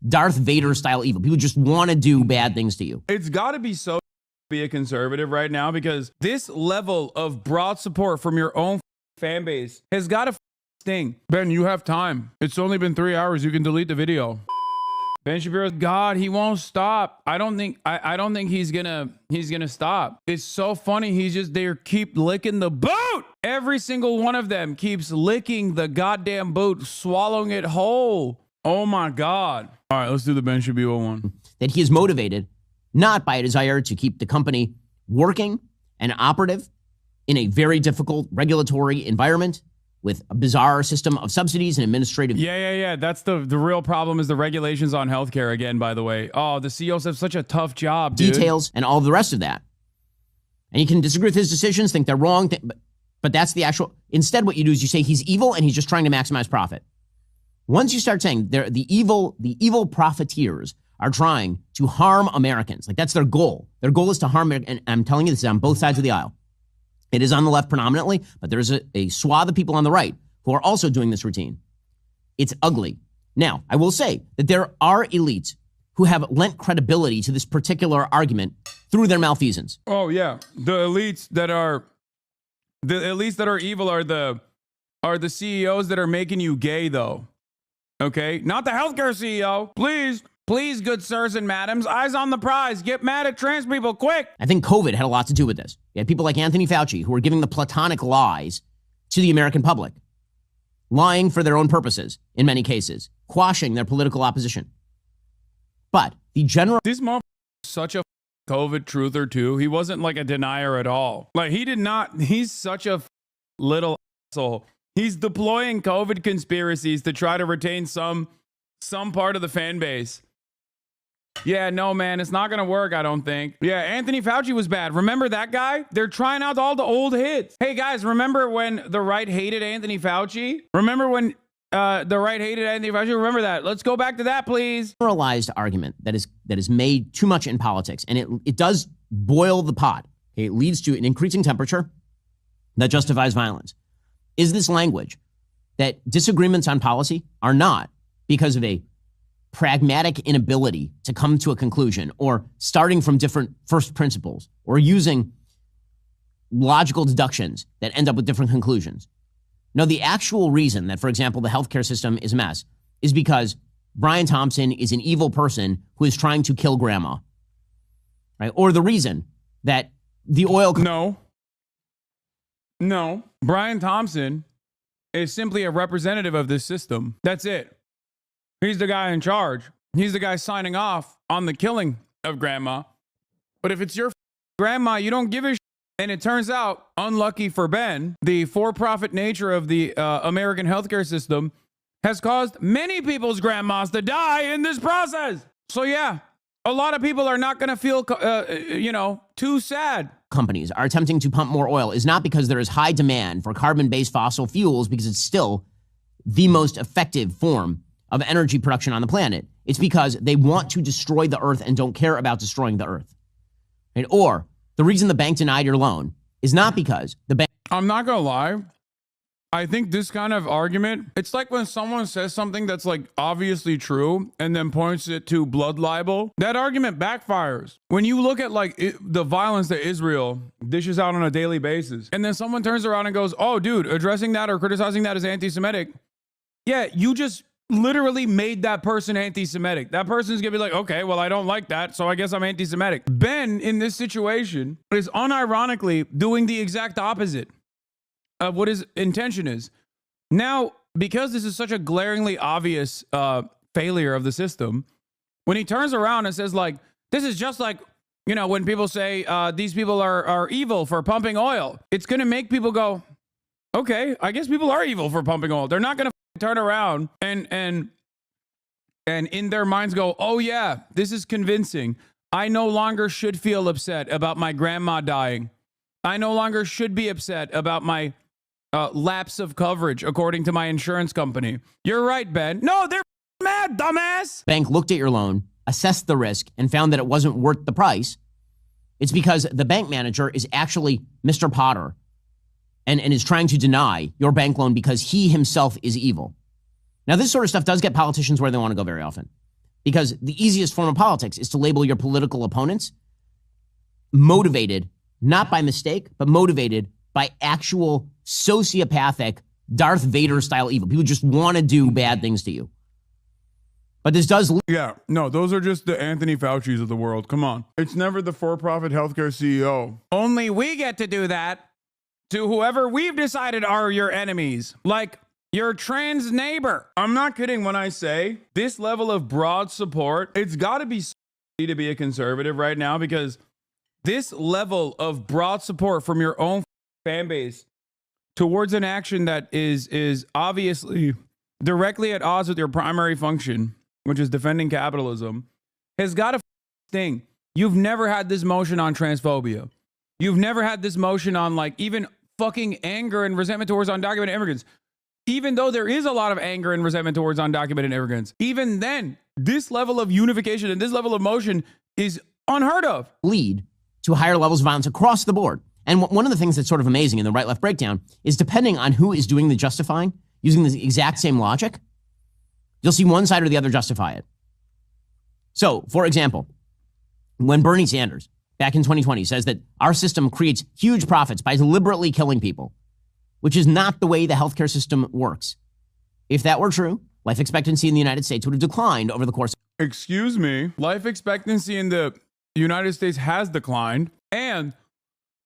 Darth Vader style evil. People just want to do bad things to you. It's got to be so be a conservative right now, because this level of broad support from your own fan base has got to sting. Ben, you have time. It's only been 3 hours. You can delete the video. Ben Shapiro, God, he won't stop. I don't think he's gonna stop. It's so funny. They keep licking the boot. Every single one of them keeps licking the goddamn boot, swallowing it whole. Oh my God. All right, let's do the Ben Shapiro one. That he is motivated not by a desire to keep the company working and operative in a very difficult regulatory environment with a bizarre system of subsidies and administrative. Yeah. That's the real problem, is the regulations on healthcare again, by the way. Oh, the CEOs have such a tough job, dude. Details and all of the rest of that. And you can disagree with his decisions, think they're wrong, but that's the actual. Instead, what you do is you say he's evil and he's just trying to maximize profit. Once you start saying the evil profiteers are trying to harm Americans, like that's their goal. Their goal is to harm, and I'm telling you this is on both sides of the aisle. It is on the left predominantly, but there's a swath of people on the right who are also doing this routine. It's ugly. Now, I will say that there are elites who have lent credibility to this particular argument through their malfeasance. Oh yeah, the elites that are evil are the CEOs that are making you gay, though. Okay, not the healthcare CEO. Please, good sirs and madams, eyes on the prize. Get mad at trans people, quick. I think COVID had a lot to do with this. You had people like Anthony Fauci who were giving the platonic lies to the American public, lying for their own purposes in many cases, quashing their political opposition. But the general... This motherfucker is such a COVID truther, too. He wasn't like a denier at all. Like, he's such a little asshole. He's deploying COVID conspiracies to try to retain some part of the fan base. Yeah, no, man, it's not going to work, I don't think. Yeah, Anthony Fauci was bad. Remember that guy? They're trying out all the old hits. Hey, guys, remember when the right hated Anthony Fauci? Remember when the right hated Anthony Fauci? Remember that. Let's go back to that, please. Generalized argument that is made too much in politics, and it does boil the pot. Okay? It leads to an increasing temperature that justifies violence. Is this language that disagreements on policy are not because of a pragmatic inability to come to a conclusion, or starting from different first principles, or using logical deductions that end up with different conclusions. No, the actual reason that, for example, the healthcare system is a mess is because Brian Thompson is an evil person who is trying to kill grandma, right? Or the reason that the oil... No. Brian Thompson is simply a representative of this system. That's it. He's the guy in charge. He's the guy signing off on the killing of grandma. But if it's your grandma, you don't give a shit. And it turns out, unlucky for Ben, the for-profit nature of the American healthcare system has caused many people's grandmas to die in this process. So yeah, a lot of people are not going to feel, too sad. Companies are attempting to pump more oil is not because there is high demand for carbon-based fossil fuels, because it's still the most effective form of energy production on the planet. It's because they want to destroy the earth and don't care about destroying the earth. Right? Or the reason the bank denied your loan is not because the bank... I'm not going to lie. I think this kind of argument, it's like when someone says something that's like obviously true and then points it to blood libel. That argument backfires. When you look at the violence that Israel dishes out on a daily basis, and then someone turns around and goes, oh, dude, addressing that or criticizing that as anti-Semitic. Yeah, you just literally made that person anti-Semitic. That person's gonna be like, okay, well, I don't like that, so I guess I'm anti-Semitic. Ben, in this situation, is unironically doing the exact opposite of what his intention is. Now, because this is such a glaringly obvious failure of the system, when he turns around and says, like, this is just like, when people say these people are evil for pumping oil, it's gonna make people go, okay, I guess people are evil for pumping oil. They're not gonna turn around and in their minds go, oh yeah, this is convincing. I no longer should feel upset about my grandma dying. I no longer should be upset about my lapse of coverage according to my insurance company. You're right, Ben. No, they're mad, dumbass. Bank looked at your loan, assessed the risk, and found that it wasn't worth the price. It's because the bank manager is actually Mr. Potter and is trying to deny your bank loan because he himself is evil. Now, this sort of stuff does get politicians where they want to go very often. because the easiest form of politics is to label your political opponents motivated, not by mistake, but motivated by actual sociopathic Darth Vader style evil. People just want to do bad things to you. But this does... Yeah, no, those are just the Anthony Fauci's of the world. Come on. It's never the for-profit healthcare CEO. Only we get to do that to whoever we've decided are your enemies. Like your trans neighbor. I'm not kidding when I say this level of broad support, it's got to be to be a conservative right now, because this level of broad support from your own fan base towards an action that is obviously directly at odds with your primary function, which is defending capitalism, has got to sting. You've never had this motion on transphobia. You've never had this motion on like even fucking anger and resentment towards undocumented immigrants. Even though there is a lot of anger and resentment towards undocumented immigrants, even then, this level of unification and this level of motion is unheard of. Lead to higher levels of violence across the board. And one of the things that's sort of amazing in the right-left breakdown is depending on who is doing the justifying, using the exact same logic, you'll see one side or the other justify it. So, for example, when Bernie Sanders, back in 2020, says that our system creates huge profits by deliberately killing people, which is not the way the healthcare system works. If that were true, life expectancy in the United States would have declined over the course... Excuse me. Life expectancy in the United States has declined, and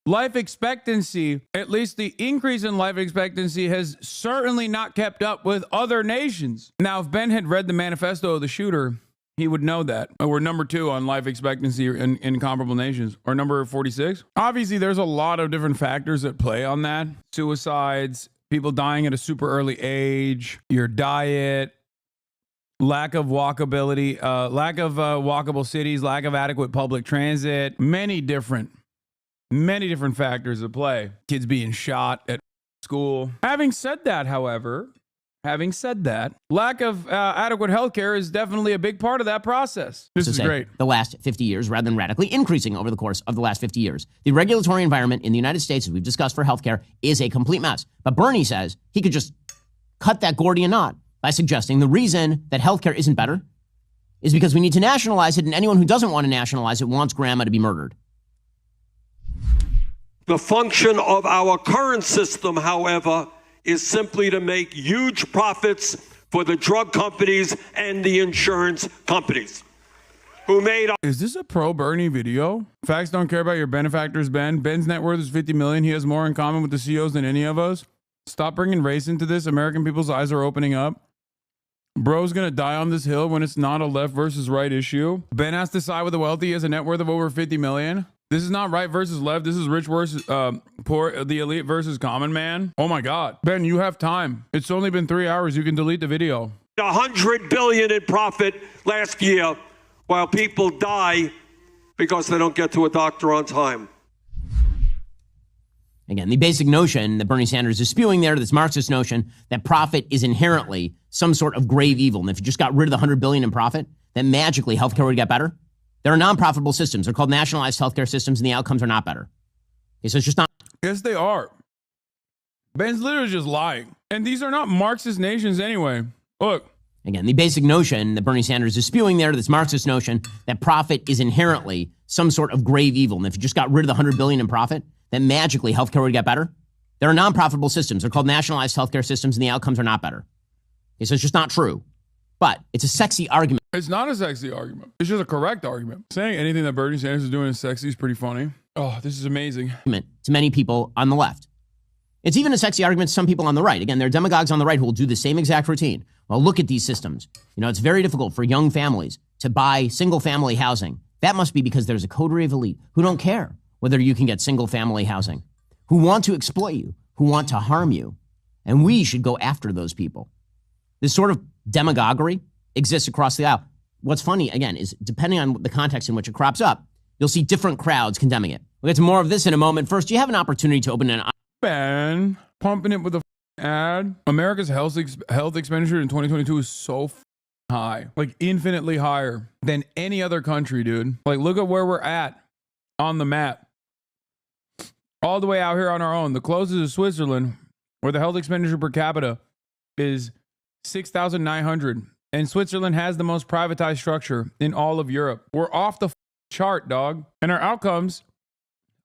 life expectancy, at least the increase in life expectancy, has certainly not kept up with other nations. Now, if Ben had read the manifesto of the shooter, he would know that. We're number 2 on life expectancy in comparable nations, or number 46. Obviously, there's a lot of different factors at play on that. Suicides, people dying at a super early age, your diet, lack of walkability, lack of walkable cities, lack of adequate public transit, many different factors at play. Kids being shot at school. Having said that, however, lack of adequate healthcare is definitely a big part of that process. This is great. The last 50 years, rather than radically increasing over the course of the last 50 years. The regulatory environment in the United States, as we've discussed for healthcare, is a complete mess. But Bernie says he could just cut that Gordian knot by suggesting the reason that healthcare isn't better is because we need to nationalize it, and anyone who doesn't want to nationalize it wants grandma to be murdered. The function of our current system, however, is simply to make huge profits for the drug companies and the insurance companies who made... Is this a pro-Bernie video? Facts don't care about your benefactors, Ben. Ben's net worth is $50 million. He has more in common with the CEOs than any of us. Stop bringing race into this. American people's eyes are opening up. Bro's gonna die on this hill when it's not a left versus right issue. Ben has to side with the wealthy. He has a net worth of over $50 million. This is not right versus left. This is rich versus poor, the elite versus common man. Oh my God. Ben, you have time. It's only been 3 hours. You can delete the video. $100 billion in profit last year while people die because they don't get to a doctor on time. Again, the basic notion that Bernie Sanders is spewing there, this Marxist notion that profit is inherently some sort of grave evil. And if you just got rid of the $100 billion in profit, then magically healthcare would get better. There are non-profitable systems. They're called nationalized healthcare systems, and the outcomes are not better. Okay, so it's just not... Yes, they are. Ben's literally just lying. And these are not Marxist nations anyway. Look. Again, the basic notion that Bernie Sanders is spewing there, this Marxist notion that profit is inherently some sort of grave evil. And if you just got rid of the $100 billion in profit, then magically healthcare would get better. There are non-profitable systems. They're called nationalized healthcare systems, and the outcomes are not better. Okay, so it's just not true. But it's a sexy argument. It's not a sexy argument. It's just a correct argument. Saying anything that Bernie Sanders is doing is sexy is pretty funny. Oh, this is amazing. To many people on the left. It's even a sexy argument to some people on the right. Again, there are demagogues on the right who will do the same exact routine. Well, look at these systems. You know, it's very difficult for young families to buy single-family housing. That must be because there's a coterie of elite who don't care whether you can get single-family housing, who want to exploit you, who want to harm you. And we should go after those people. This sort of demagoguery exists across the aisle. What's funny, again, is depending on the context in which it crops up, you'll see different crowds condemning it. We'll get to more of this in a moment. First, you have an opportunity to open an... Ben, pumping it with a ad. America's health expenditure in 2022 is so high. Like, infinitely higher than any other country, dude. Like, look at where we're at on the map. All the way out here on our own. The closest is Switzerland, where the health expenditure per capita is $6,900. And Switzerland has the most privatized structure in all of Europe. We're off the chart, dog. And our outcomes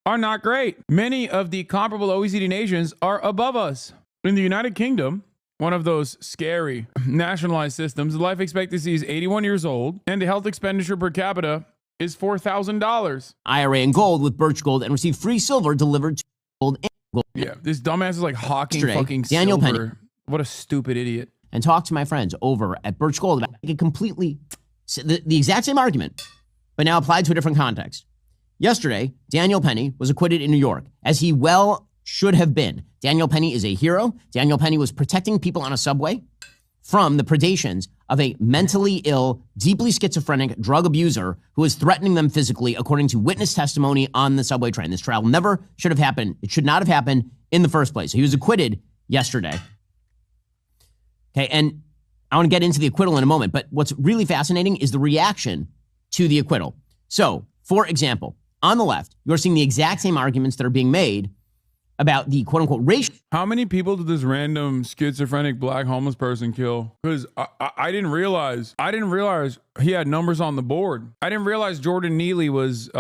are not great. Many of the comparable OECD nations are above us. In the United Kingdom, one of those scary nationalized systems, the life expectancy is 81 years old, and the health expenditure per capita is $4,000. IRA in gold with Birch Gold and receive free silver delivered to gold and gold. Yeah, this dumbass is like hawking Yesterday, fucking Daniel silver. Penny. What a stupid idiot. And talk to my friends over at Birch Gold about it completely, the exact same argument, but now applied to a different context. Yesterday, Daniel Penny was acquitted in New York, as he well should have been. Daniel Penny is a hero. Daniel Penny was protecting people on a subway from the predations of a mentally ill, deeply schizophrenic drug abuser who was threatening them physically, according to witness testimony on the subway train. This trial never should have happened. It should not have happened in the first place. So he was acquitted yesterday. Okay, and I want to get into the acquittal in a moment, but what's really fascinating is the reaction to the acquittal. So, for example, on the left, you're seeing the exact same arguments that are being made about the quote-unquote racial. How many people did this random schizophrenic black homeless person kill? Because I didn't realize he had numbers on the board. I didn't realize Jordan Neely was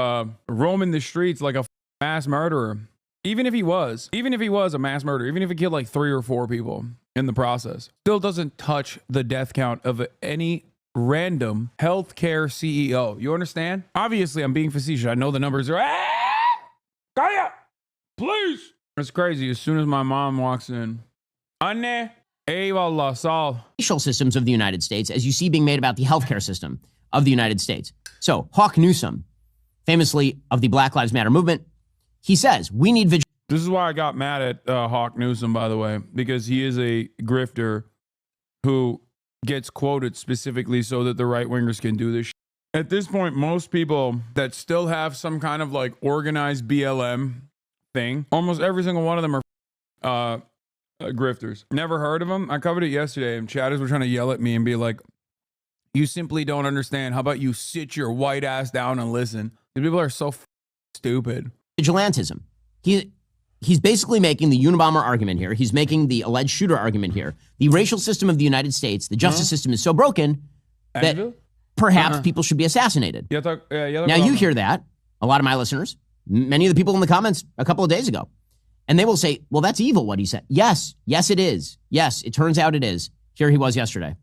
roaming the streets like a mass murderer. Even if he was a mass murderer, even if he killed like 3 or 4 people in the process, still doesn't touch the death count of any random healthcare CEO. You understand? Obviously, I'm being facetious. I know the numbers are. Kaya, please. It's crazy. As soon as my mom walks in, Anne, eyvallah, sal. Racial systems of the United States, as you see being made about the healthcare system of the United States. So Hawk Newsom, famously of the Black Lives Matter movement, he says, we need vigilance. This is why I got mad at Hawk Newsom, by the way, because he is a grifter who gets quoted specifically so that the right-wingers can do this shit. At this point, most people that still have some kind of like organized BLM thing, almost every single one of them are grifters. Never heard of them. I covered it yesterday, and chatters were trying to yell at me and be like, you simply don't understand. How about you sit your white ass down and listen? These people are so stupid. Vigilantism. He's basically making the Unabomber argument here. He's making the alleged shooter argument here. The racial system of the United States, the justice system is so broken that perhaps people should be assassinated. Now you hear that, a lot of my listeners, many of the people in the comments a couple of days ago, and they will say, well, that's evil what he said. Yes, it is. Yes, it turns out it is. Here he was yesterday.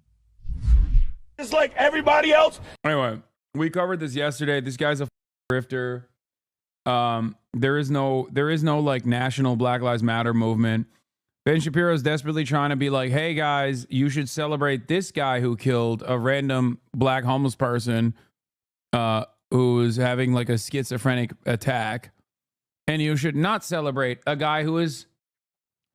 Just like everybody else. Anyway, we covered this yesterday. This guy's a grifter. There is no like national Black Lives Matter movement. Ben Shapiro is desperately trying to be like, hey guys, you should celebrate this guy who killed a random black homeless person who was having like a schizophrenic attack. And you should not celebrate a guy who is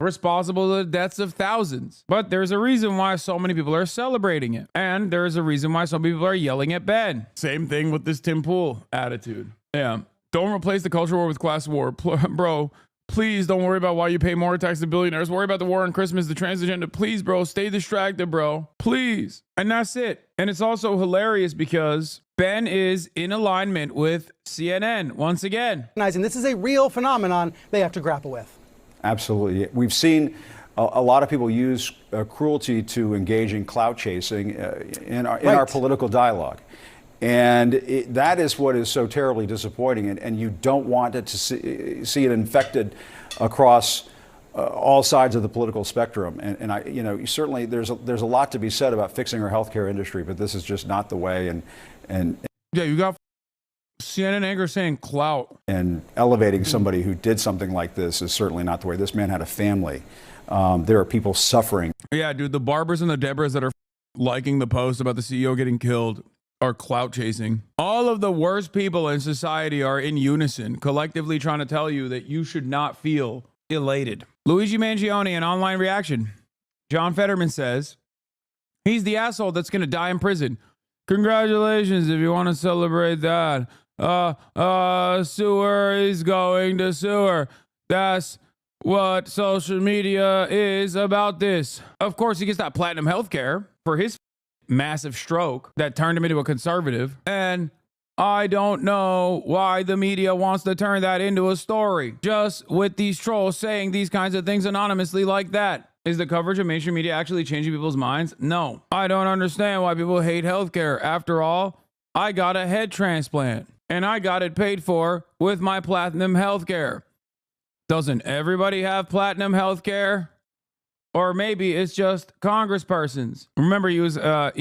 responsible for the deaths of thousands. But there's a reason why so many people are celebrating it. And there's a reason why some people are yelling at Ben. Same thing with this Tim Pool attitude. Yeah. Don't replace the culture war with class war. Bro, please don't worry about why you pay more tax to billionaires. Worry about the war on Christmas, the trans agenda. Please, bro, stay distracted, bro. Please. And that's it. And it's also hilarious because Ben is in alignment with CNN once again. This is a real phenomenon they have to grapple with. Absolutely. We've seen a lot of people use cruelty to engage in clout chasing in our political dialogue. And that is what is so terribly disappointing. And you don't want it to see it infected across all sides of the political spectrum. And certainly there's a lot to be said about fixing our healthcare industry, but this is just not the way. And yeah, you got CNN anchor saying clout. And elevating somebody who did something like this is certainly not the way. This man had a family. There are people suffering. Yeah, dude, the Barbers and the Debras that are liking the post about the CEO getting killed are clout chasing. All of the worst people in society are in unison, collectively trying to tell you that you should not feel elated. Luigi Mangione, an online reaction. John Fetterman says, he's the asshole that's going to die in prison. Congratulations if you want to celebrate that. Sewer is going to sewer. That's what social media is about this. Of course, he gets that platinum healthcare for his massive stroke that turned him into a conservative. And I don't know why the media wants to turn that into a story. Just with these trolls saying these kinds of things anonymously like that. Is the coverage of mainstream media actually changing people's minds? No. I don't understand why people hate healthcare. After all, I got a head transplant and I got it paid for with my platinum healthcare. Doesn't everybody have platinum healthcare? Or maybe it's just congresspersons. Remember, he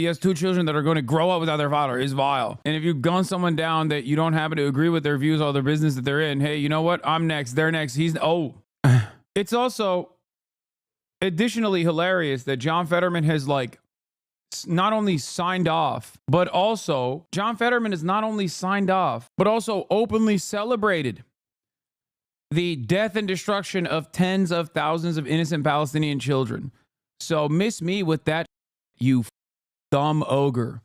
has 2 children that are going to grow up without their father. It's vile. And if you gun someone down that you don't happen to agree with their views or their business that they're in, hey, you know what? I'm next. They're next. It's also additionally hilarious that John Fetterman has not only signed off, but also openly celebrated the death and destruction of tens of thousands of innocent Palestinian children. So miss me with that, you dumb ogre.